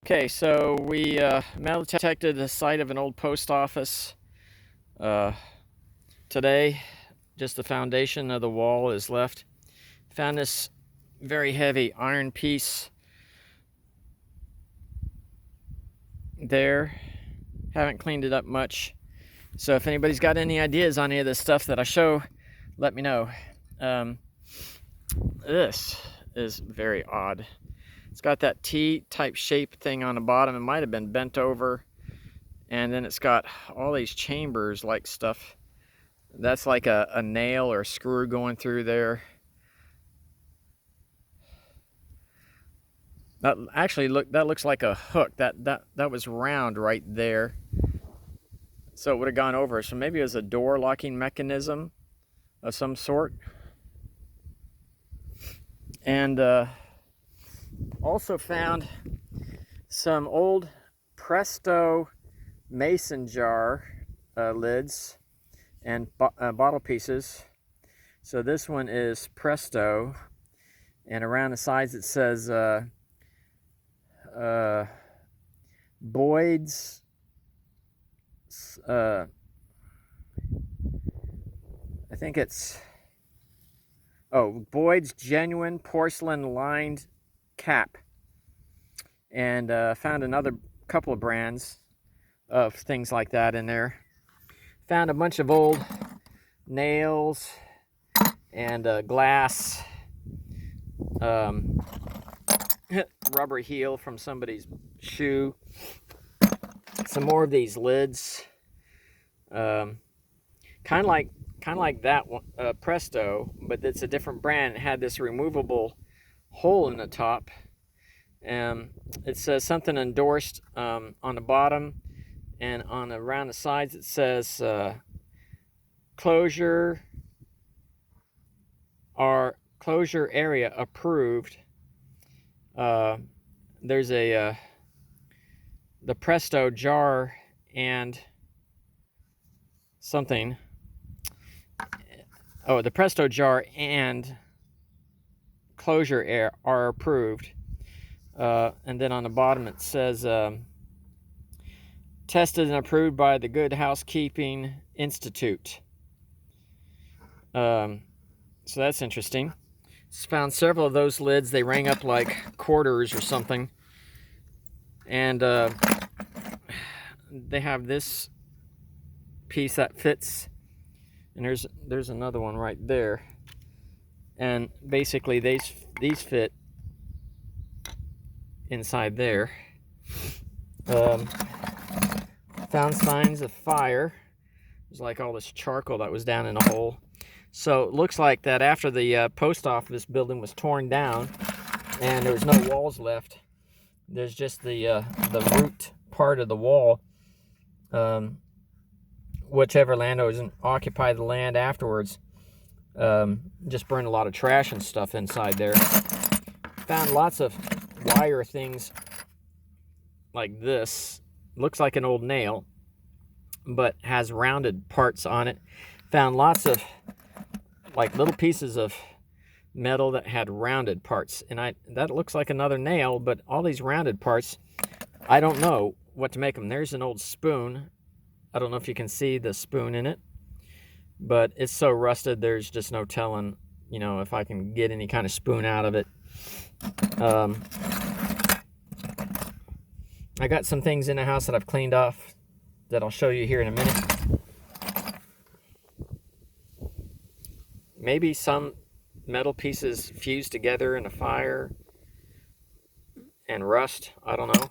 Okay, so we metal detected the site of an old post office uh, today. Just the foundation of the wall is left. Found this very heavy iron piece there. Haven't cleaned it up much. So if anybody's got any ideas on any of this stuff that I show, let me know. This is very odd. It's got that T-type shape thing on the bottom. It might have been bent over. And then it's got all these chambers like stuff. That's like a nail or a screw going through there. That actually that looks like a hook. That was round right there. So it would have gone over. So maybe it was a door locking mechanism of some sort. And also found some old Presto mason jar lids and bottle pieces. So this one is Presto, and around the sides it says Boyd's I think it's Boyd's genuine porcelain lined cap. And found another couple of brands of things like that in there. Found a bunch of old nails and glass, rubber heel from somebody's shoe. Some more of these lids, kind of like that one, Presto, but it's a different brand. It had this removable hole in the top. It says something endorsed on the bottom, and around the sides it says closure area approved. There's the Presto jar and something. The Presto jar and closure air are approved. And then on the bottom it says tested and approved by the Good Housekeeping Institute. So that's interesting. Found several of those lids. They rang up like quarters or something. And they have this piece that fits. And there's another one right there. And basically these fit inside there. Found signs of fire. There's like all this charcoal that was down in a hole. So it looks like that after the post office building was torn down and there was no walls left, there's just the root part of the wall. Whichever landowner occupied the land afterwards just burned a lot of trash and stuff inside there. Found lots of wire things like this. Looks like an old nail, but has rounded parts on it. Found lots of like little pieces of metal that had rounded parts, and that looks like another nail, but all these rounded parts, I don't know what to make them. There's an old spoon. I don't know if you can see the spoon in it, but it's so rusted there's just no telling, if I can get any kind of spoon out of it. I got some things in the house that I've cleaned off that I'll show you here in a minute. Maybe some metal pieces fused together in a fire and rust. I don't know.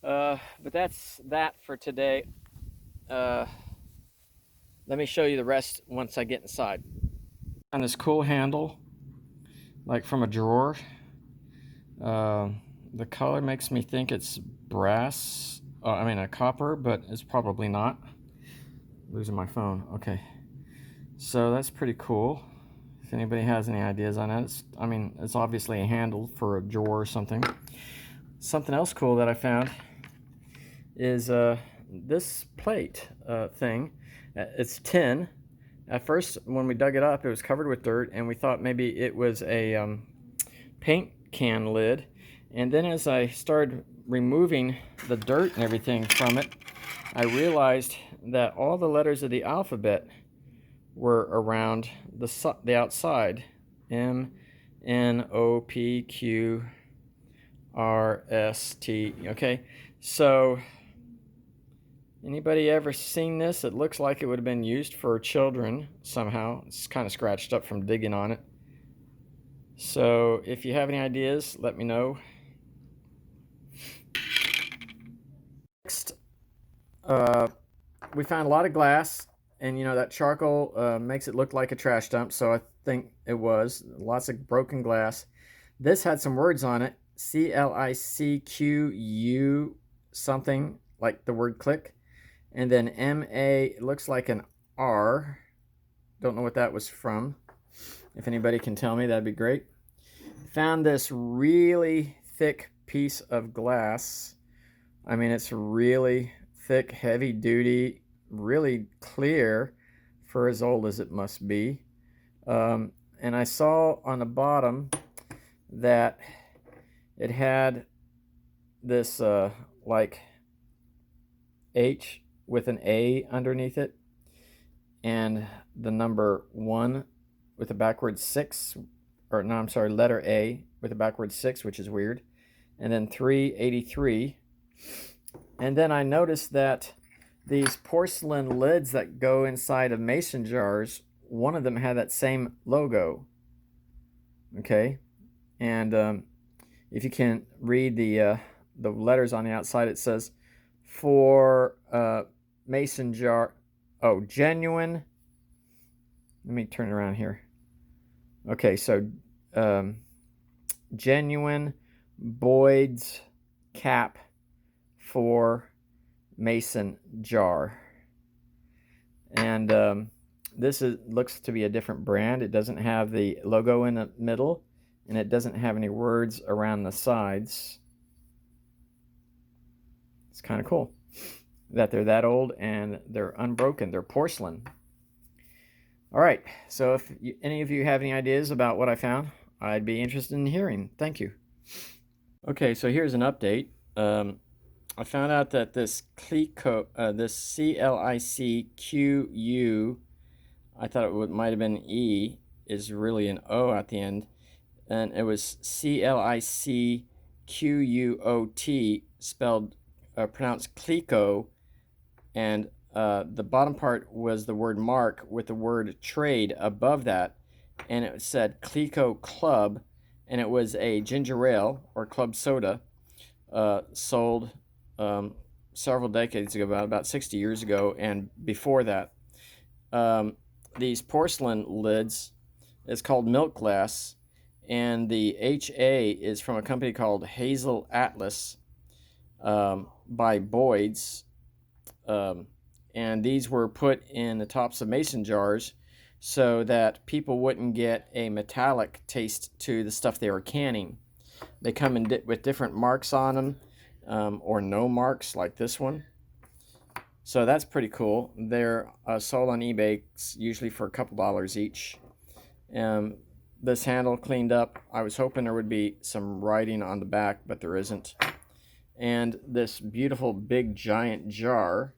But that's that for today. Let me show you the rest once I get inside. On this cool handle, like from a drawer. The color makes me think it's brass. A copper, but it's probably not. Losing my phone. Okay. So that's pretty cool. If anybody has any ideas on that, it's obviously a handle for a drawer or something. Something else cool that I found is this plate thing. It's tin. At first, when we dug it up, it was covered with dirt, and we thought maybe it was a paint can lid. And then as I started removing the dirt and everything from it, I realized that all the letters of the alphabet were around the outside. M, N, O, P, Q, R, S, T. Okay, so anybody ever seen this? It looks like it would have been used for children somehow. It's kind of scratched up from digging on it. So if you have any ideas, let me know. Next, we found a lot of glass, and you know that charcoal makes it look like a trash dump, so I think it was. Lots of broken glass. This had some words on it. CLICQU something, like the word click. And then MA, it looks like an R. Don't know what that was from. If anybody can tell me, that'd be great. Found this really thick piece of glass. I mean, it's really thick, heavy duty, really clear for as old as it must be. And I saw on the bottom that it had this like H with an A underneath it, and the number 1 with a backwards 6, or no, I'm sorry, letter A with a backwards 6, which is weird, and then 383. And then I noticed that these porcelain lids that go inside of mason jars, one of them had that same logo. Okay, and if you can read the letters on the outside, it says for mason jar. Oh, genuine. Let me turn it around here. Okay, so genuine Boyd's cap for mason jar. And this looks to be a different brand. It doesn't have the logo in the middle, and it doesn't have any words around the sides. It's kind of cool that they're that old and they're unbroken. They're porcelain. All right, so if any of you have any ideas about what I found, I'd be interested in hearing. Thank you. Okay, so here's an update. I found out that this this CLICQU, I thought it might have been E, is really an O at the end, and it was CLICQUOT, spelled pronounced Clico, and the bottom part was the word mark with the word trade above that, and it said Clico Club, and it was a ginger ale or club soda sold several decades ago, about 60 years ago, and before that. These porcelain lids is called milk glass, and the HA is from a company called Hazel Atlas by Boyd's. And these were put in the tops of mason jars so that people wouldn't get a metallic taste to the stuff they were canning. They come in with different marks on them, or no marks like this one. So that's pretty cool. They're sold on eBay usually for a couple dollars each. This handle cleaned up. I was hoping there would be some writing on the back, but there isn't. And this beautiful big giant jar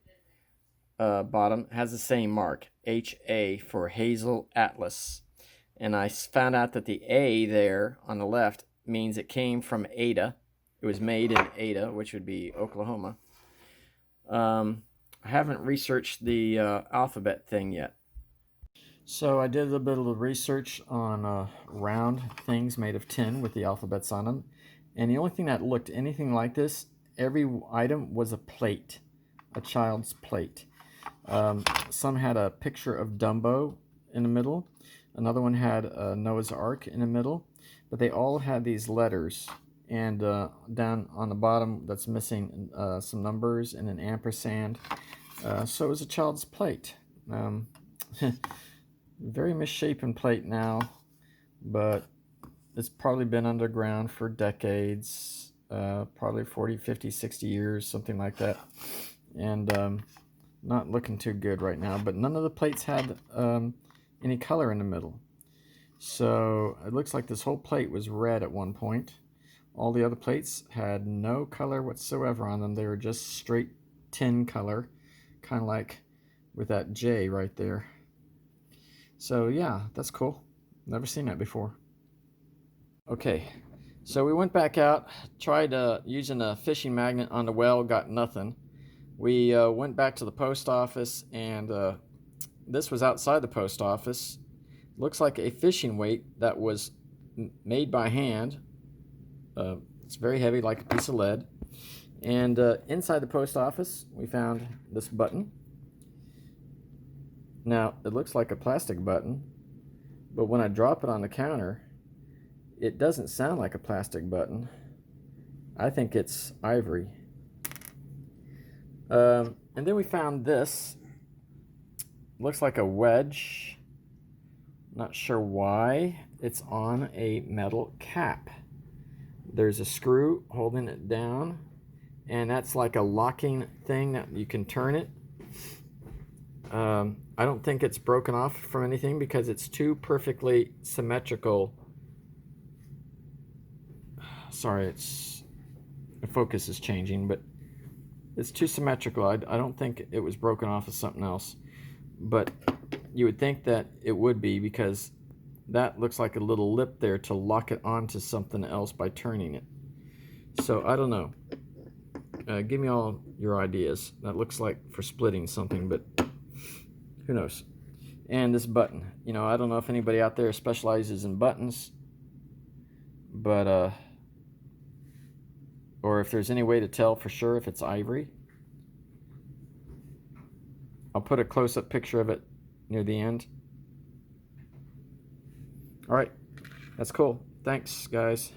bottom has the same mark, HA for Hazel Atlas. And I found out that the A there on the left means it came from Ada. It was made in Ada, which would be Oklahoma. I haven't researched the alphabet thing yet. So I did a little bit of research on round things made of tin with the alphabets on them. And the only thing that looked anything like this, every item was a plate, a child's plate. Some had a picture of Dumbo in the middle. Another one had Noah's Ark in the middle. But they all had these letters. And down on the bottom, that's missing some numbers and an ampersand. So it was a child's plate. Very misshapen plate now, but it's probably been underground for decades, probably 40, 50, 60 years, something like that. And not looking too good right now, but none of the plates had any color in the middle. So it looks like this whole plate was red at one point. All the other plates had no color whatsoever on them. They were just straight tin color, kind of like with that J right there. So yeah, that's cool. Never seen that before. Okay, so we went back out, tried using a fishing magnet on the well, got nothing. We went back to the post office, and this was outside the post office. Looks like a fishing weight that was made by hand. It's very heavy, like a piece of lead. And inside the post office, we found this button. Now, it looks like a plastic button, but when I drop it on the counter, it doesn't sound like a plastic button. I think it's ivory. And then we found this. Looks like a wedge. Not sure why. It's on a metal cap. There's a screw holding it down, and that's like a locking thing that you can turn it. I don't think it's broken off from anything because it's two perfectly symmetrical. Sorry, the focus is changing, but it's too symmetrical. I don't think it was broken off of something else, but you would think that it would be, because that looks like a little lip there to lock it onto something else by turning it. So I don't know. Give me all your ideas. That looks like for splitting something, but who knows. And this button, you know, I don't know if anybody out there specializes in buttons, but or if there's any way to tell for sure if it's ivory. I'll put a close-up picture of it near the end. All right, that's cool. Thanks, guys.